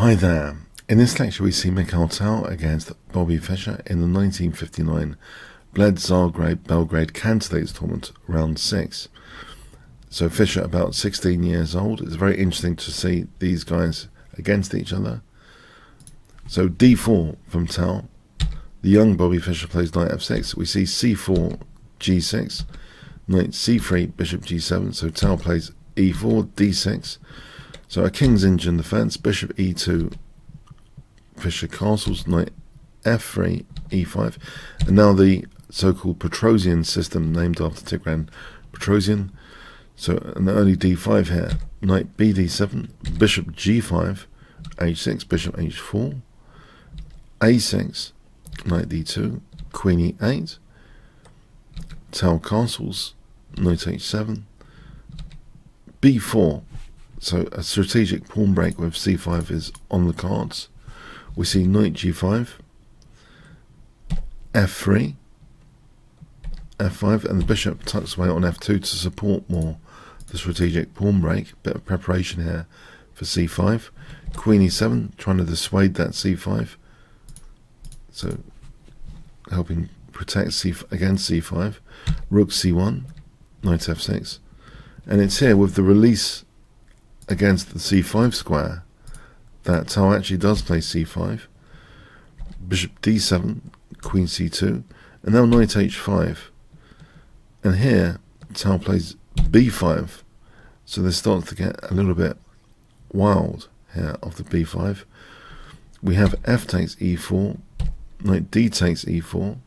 Hi there. In this lecture we see Mikhail Tal against Bobby Fischer in the 1959 Bled Zagreb Belgrade Candidates Tournament, round 6. So Fischer about 16 years old. It's very interesting to see these guys against each other. So d4 from Tal. The young Bobby Fischer plays knight f6. We see c4, g6, knight c3, bishop g7. So Tal plays e4, d6. So a king's engine defense, bishop e2, Fischer castles, knight f3, e5, and now the so-called Petrosian system, named after Tigran Petrosian. So an early d5 here, knight bd7, bishop g5, h6, bishop h4, a6, knight d2, queen e8, Tal castles, knight h7, b4. So a strategic pawn break with c5 is on the cards. We see knight g5, f3, f5, and the bishop tucks away on f2 to support more the strategic pawn break. Bit of preparation here for c5. Queen e7, trying to dissuade that c5. So helping protect against c5. Rook c1, knight f6. And it's here with the release against the c5 square that Tal actually does play c5, bishop d7, queen c2, and now knight h5. And here Tal plays b5, so this starts to get a little bit wild here after b5. We have f takes e4, knight d takes e4,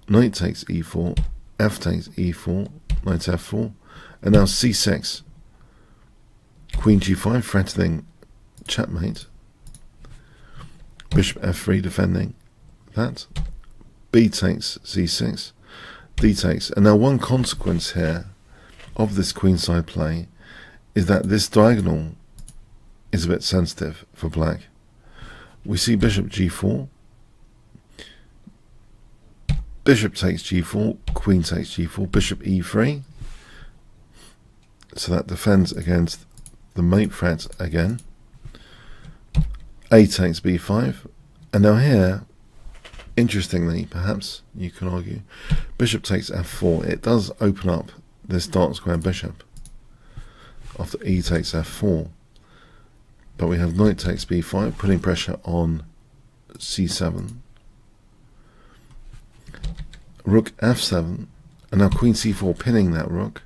knight takes e4, f takes e4, knight f4, and now c6. Queen g5 threatening checkmate. Bishop f3 defending that. B takes c6. D takes. And now one consequence here of this queenside play is that this diagonal is a bit sensitive for black. We see bishop g4. Bishop takes g4. Queen takes g4. Bishop e3. So that defends against the mate threat again. A takes b5, and now here, interestingly, perhaps you can argue, bishop takes f4. It does open up this dark square bishop after e takes f4, but we have knight takes b5, putting pressure on c7. Rook f7, and now queen c4 pinning that rook,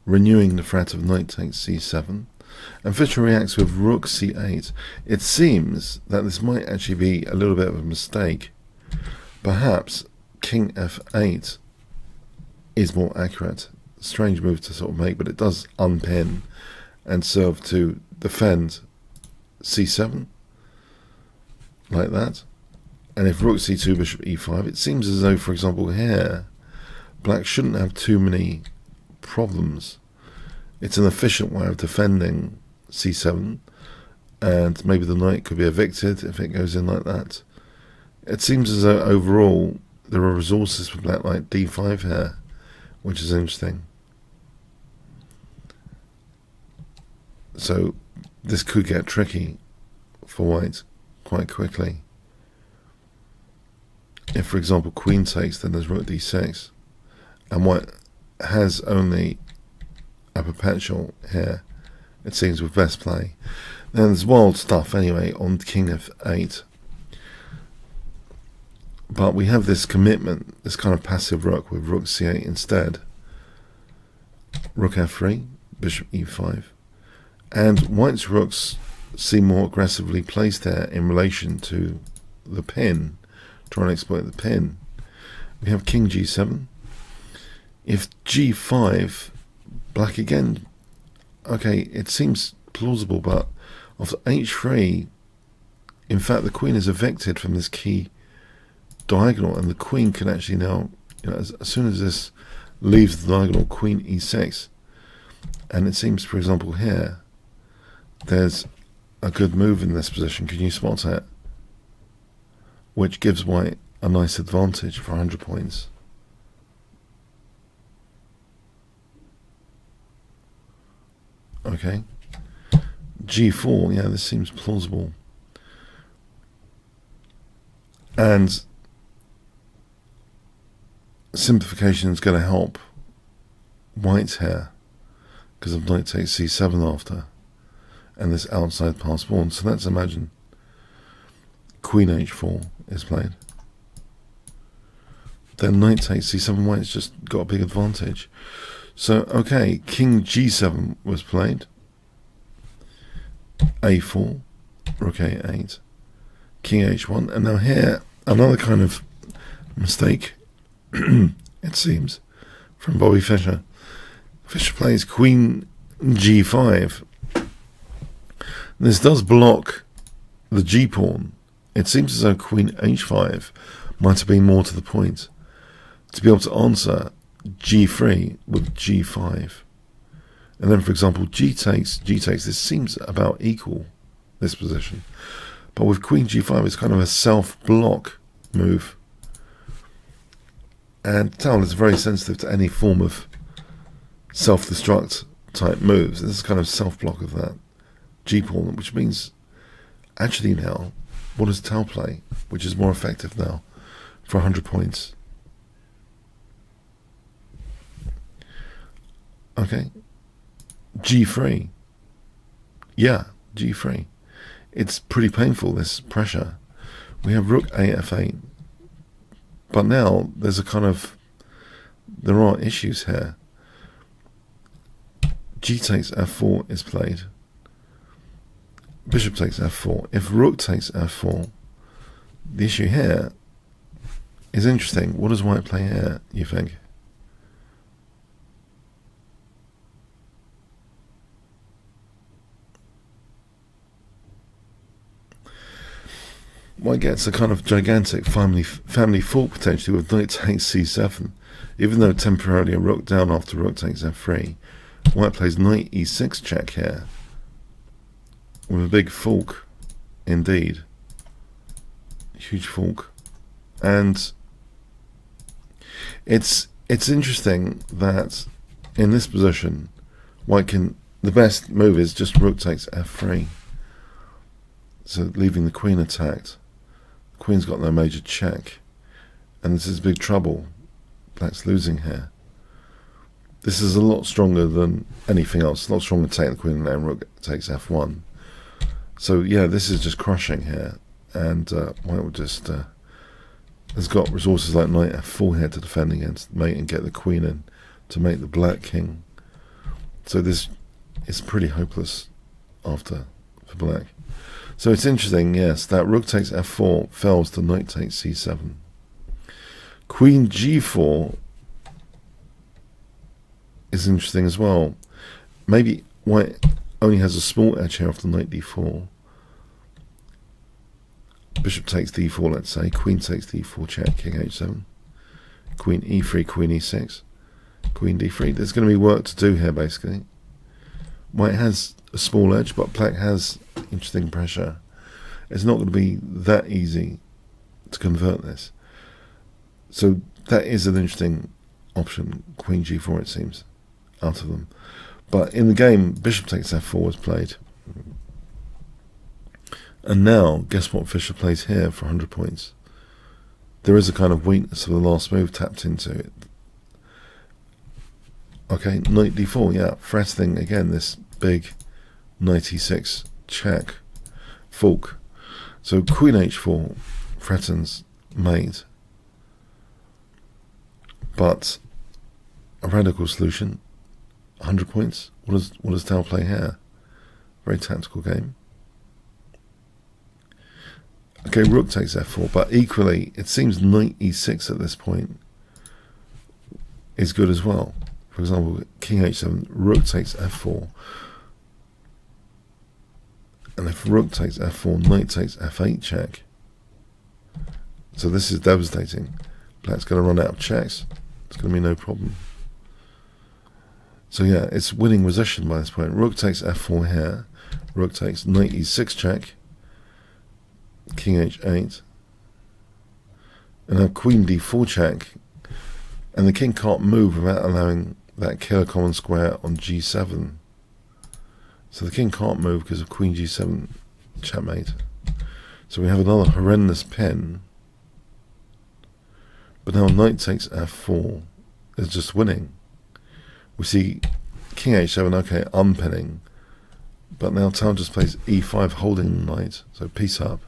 renewing the threat of knight takes c7, and Fischer reacts with rook c8. It seems that this might actually be a little bit of a mistake. Perhaps king f8 is more accurate. Strange move to sort of make, but it does unpin and serve to defend c7 like that. And if rook c2, bishop e5, it seems as though, for example, here black shouldn't have too many problems. It's an efficient way of defending c7, and maybe the knight could be evicted if it goes in like that. It seems as though overall there are resources for black like d5 here, which is interesting. So this could get tricky for white quite quickly. If, for example, queen takes, then there's rook d6, and white has only a perpetual here, it seems, with best play. Then there's wild stuff anyway on king f8, but we have this commitment, this kind of passive rook with rook c8 instead. Rook f3, bishop e5, and white's rooks seem more aggressively placed there in relation to the pin, trying to exploit the pin. We have king g7. If g5, black again, okay, it seems plausible, but after h3, in fact, the queen is evicted from this key diagonal, and the queen can actually now, as soon as this leaves the diagonal, queen e6, and it seems, for example, here, there's a good move in this position. Can you spot it? Which gives white a nice advantage for 100 points. Okay, g4, yeah, this seems plausible. And simplification is going to help white here because of knight takes c7 after, and this outside pass pawn. So let's imagine queen h4 is played. Then knight takes c7, white's just got a big advantage. So, okay, king g7 was played. a4, rook a8, king h1, and now here, another kind of mistake, it seems, from Bobby Fischer. Fischer plays queen g5. This does block the g-pawn. It seems as though queen h5 might have been more to the point, to be able to answer g3 with g5. And then, for example, g takes, this seems about equal, this position. But with queen g5, it's kind of a self-block move. And Tal is very sensitive to any form of self-destruct type moves. This is kind of self-block of that g-pawn, which means, actually now, what does Tal play, which is more effective now, for 100 points? Okay. g3. Yeah, g3. It's pretty painful, this pressure. We have rook a f8. But now there's a kind of, there are issues here. G takes f4 is played. Bishop takes f4. If rook takes f4, the issue here is interesting. What does white play here, you think? White gets a kind of gigantic family fault potentially with knight takes c7. Even though temporarily a rook down after rook takes f3, white plays knight e6 check here with a big fork indeed. Huge fork. And it's interesting that in this position white can, the best move is just rook takes f3. So leaving the queen attacked. Queen's got no major check, and this is big trouble. Black's losing here. This is a lot stronger than anything else. A lot stronger to take the queen, and then rook takes f1. So yeah, this is just crushing here, and white will just has got resources like knight f4 here to defend against mate and get the queen in to make the black king. So this is pretty hopeless after for black. So it's interesting, yes, that rook takes f4 fells to knight takes c7. Queen g4 is interesting as well. Maybe white only has a small edge here after knight d4. Bishop takes d4, let's say. Queen takes d4 check, king h7. Queen e3, queen e6. Queen d3. There's going to be work to do here, basically. White has a small edge, but black has interesting pressure. It's not going to be that easy to convert this. So that is an interesting option, queen g4 it seems, out of them. But in the game, bishop takes f4 was played. And now, guess what Fischer plays here for 100 points? There is a kind of weakness of the last move tapped into it. Okay, knight d4, yeah, threatening again this big knight e6 check, fork. So queen h4 threatens mate, but a radical solution, 100 points. What does Tal play here? Very tactical game. Okay, rook takes f4, but equally it seems knight e6 at this point is good as well. For example, king h7, rook takes f4. And if rook takes f4, knight takes f8 check. So this is devastating. Black's going to run out of checks. It's going to be no problem. So yeah, it's winning position by this point. Rook takes f4 here. Rook takes knight e6 check. King h8. And now queen d4 check. And the king can't move without allowing that killer common square on g7. So the king can't move because of queen g7 checkmate. So we have another horrendous pin. But now knight takes f4 is just winning. We see king h7, okay, unpinning. But now Tal just plays e5 holding the knight, so piece up.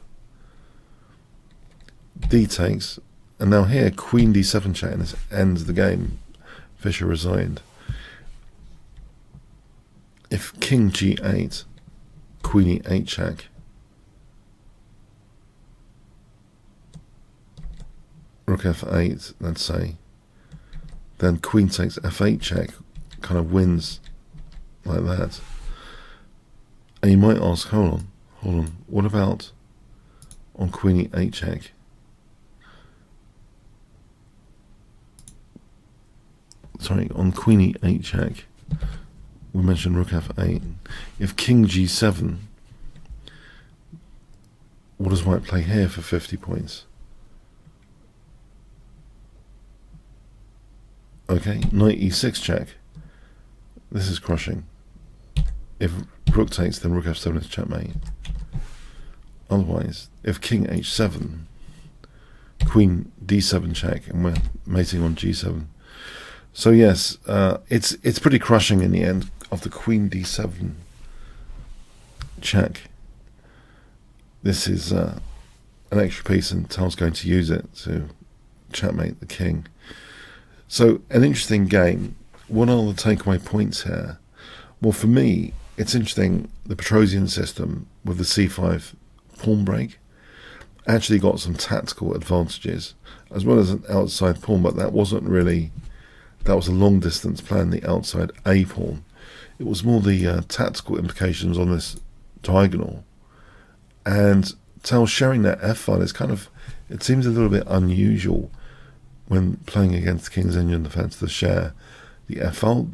D takes, and now here queen d7 check, and this ends the game. Fischer resigned. If king g8, queen e8 check. Rook f8, let's say. Then queen takes f8 check, kind of wins like that. And you might ask, hold on, what about on queen e8 check? Sorry, on queen e8 check, we mentioned rook f8. If king g7, what does white play here for 50 points? Okay, knight e6 check. This is crushing. If rook takes, then rook f7 is checkmate. Otherwise, if king h7, queen d7 check, and we're mating on g7. So yes, it's pretty crushing in the end of the queen d7 check. This is an extra piece, and Tal's going to use it to checkmate the king. So an interesting game. What are the takeaway points here? Well, for me, it's interesting. The Petrosian system with the c5 pawn break actually got some tactical advantages, as well as an outside pawn, but that wasn't really. That was a long distance plan, the outside A pawn. It was more the tactical implications on this diagonal. And Tal sharing that F file is kind of, it seems a little bit unusual when playing against the King's Indian defense to share the F file,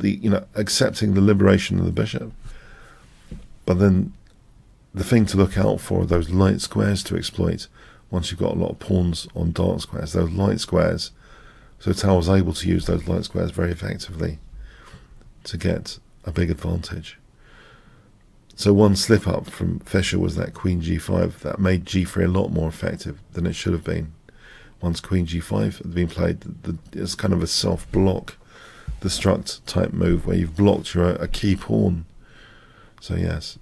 accepting the liberation of the bishop. But then the thing to look out for are those light squares to exploit once you've got a lot of pawns on dark squares, those light squares. So Tal was able to use those light squares very effectively to get a big advantage. So one slip up from Fischer was that queen g5 that made g3 a lot more effective than it should have been. Once queen g5 had been played, it's kind of a self-block destruct type move where you've blocked a key pawn. So yes,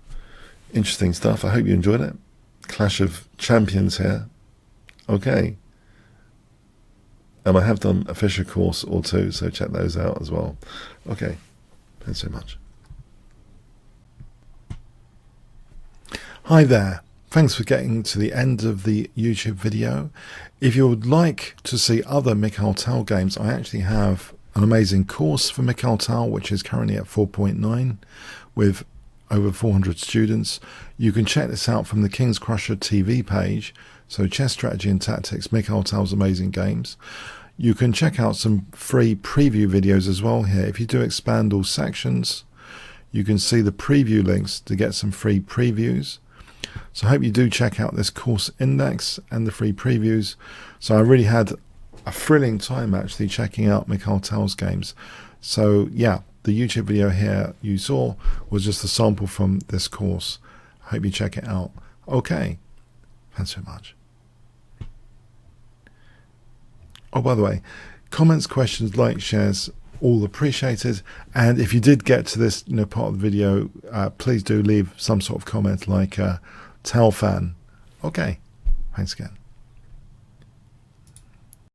interesting stuff. I hope you enjoyed it. Clash of champions here. Okay. And I have done a Fischer course or two, so check those out as well. Okay, thanks so much. Hi there. Thanks for getting to the end of the YouTube video. If you would like to see other Mikhail Tal games, I actually have an amazing course for Mikhail Tal, which is currently at 4.9 with over 400 students. You can check this out from the Kingscrusher TV page. So Chess Strategy and Tactics, Mikhail Tal's amazing games. You can check out some free preview videos as well here. If you do expand all sections, you can see the preview links to get some free previews. So I hope you do check out this course index and the free previews. So I really had a thrilling time actually checking out Mikhail Tal's games. So yeah, the YouTube video here you saw was just a sample from this course. I hope you check it out. Okay, thanks so much. Oh, by the way, comments, questions, likes, shares, all appreciated. And if you did get to this part of the video, please do leave some sort of comment like Tal fan. Okay, thanks again.